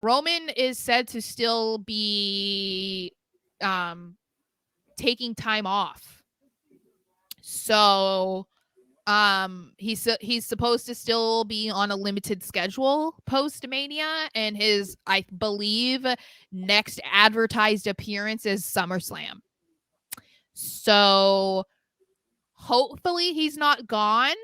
Roman is said to still be taking time off. So he's supposed to still be on a limited schedule post Mania, and his, I believe, next advertised appearance is SummerSlam. So hopefully he's not gone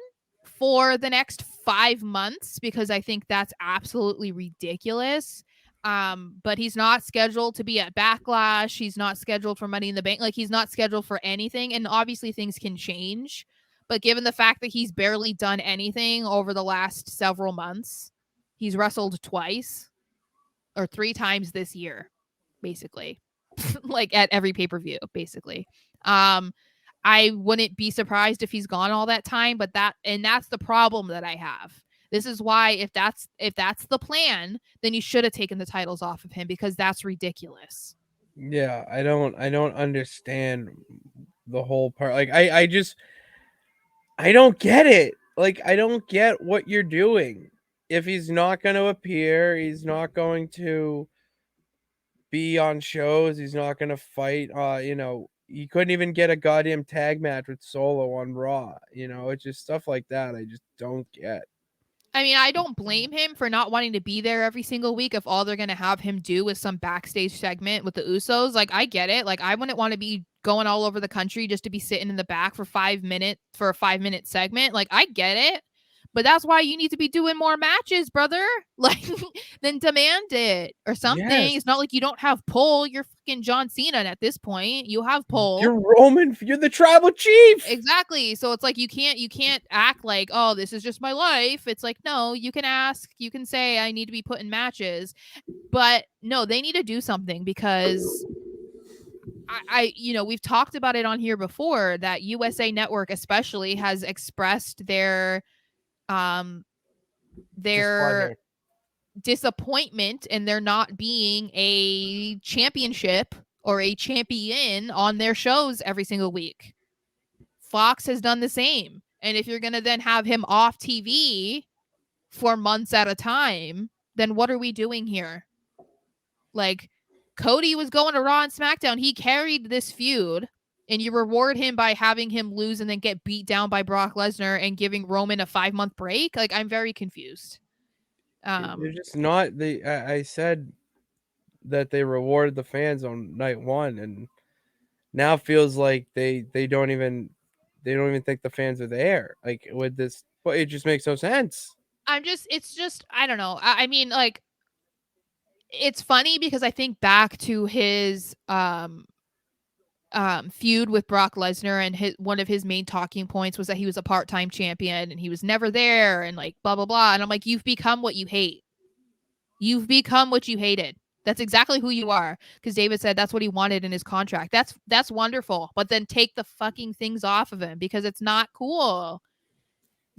for the next 5 months, because I think that's absolutely ridiculous. But he's not scheduled to be at Backlash. He's not scheduled for Money in the Bank. Like, he's not scheduled for anything. And obviously things can change. But given the fact that he's barely done anything over the last several months, he's wrestled twice or 3 times this year, basically. Like at every pay-per-view, basically. I wouldn't be surprised if he's gone all that time, but that's the problem that I have. This is why, if that's the plan, then you should have taken the titles off of him, because that's ridiculous. Yeah, I don't understand the whole part. Like I don't get it. Like I don't get what you're doing. If he's not going to appear, he's not going to be on shows, he's not going to fight, he couldn't even get a goddamn tag match with Solo on Raw. It's just stuff like that I just don't get. I mean, I don't blame him for not wanting to be there every single week if all they're going to have him do is some backstage segment with the Usos. Like, I get it. Like, I wouldn't want to be going all over the country just to be sitting in the back for 5 minutes for a 5-minute segment. Like, I get it. But that's why you need to be doing more matches, brother. Like, then demand it or something. Yes. It's not like you don't have pull. You're fucking John Cena at this point. You have pull. You're Roman, you're the tribal chief. Exactly. So it's like you can't act like, oh, this is just my life. It's like, no, you can ask, you can say I need to be put in matches. But no, they need to do something, because I we've talked about it on here before that USA Network especially has expressed um their Displeasure. disappointment in there not being a championship or a champion on their shows every single week. Fox has done the same. And if you're going to then have him off TV for months at a time, then what are we doing here? Like, Cody was going to Raw and SmackDown. He carried this feud, and you reward him by having him lose and then get beat down by Brock Lesnar and giving Roman a 5-month break. Like, I'm very confused. They're just not. I said that they rewarded the fans on night one, and now it feels like they don't even think the fans are there. Like with this, but it just makes no sense. it's just, I don't know. I mean, like, it's funny because I think back to his feud with Brock Lesnar, and one of his main talking points was that he was a part-time champion and he was never there, and like blah blah blah. And I'm like, you've become what you hate. You've become what you hated. That's exactly who you are. Because David said that's what he wanted in his contract. That's wonderful. But then take the fucking things off of him, because it's not cool.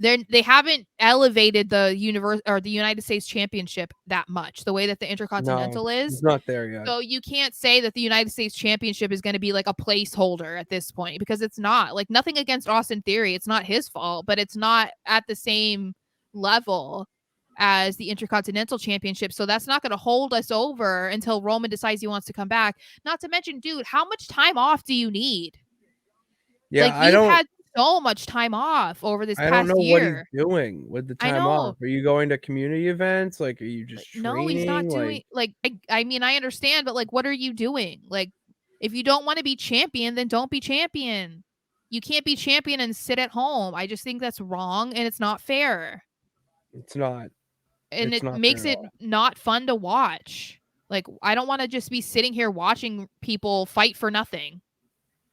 They haven't elevated the universe or the United States Championship that much, the way that the No, Intercontinental it's is. not there yet. So you can't say that the United States Championship is going to be like a placeholder at this point, because it's not. Like, nothing against Austin Theory, it's not his fault, but it's not at the same level as the Intercontinental Championship. So that's not going to hold us over until Roman decides he wants to come back. Not to mention, dude, how much time off do you need? Yeah, Like, you've had so much time off over this I don't past know what he's year. doing with the I time know. off. Are you going to community events? Like, are you just Like, no, he's not training? doing, Like, like, I mean, I understand, but like, what are you doing? Like, if you don't want to be champion, then don't be champion. You can't be champion and sit at home. I just think that's wrong, and it's not fair. it's not. And It's it not there makes at it all. not fun to watch. Like, I don't want to just be sitting here watching people fight for nothing.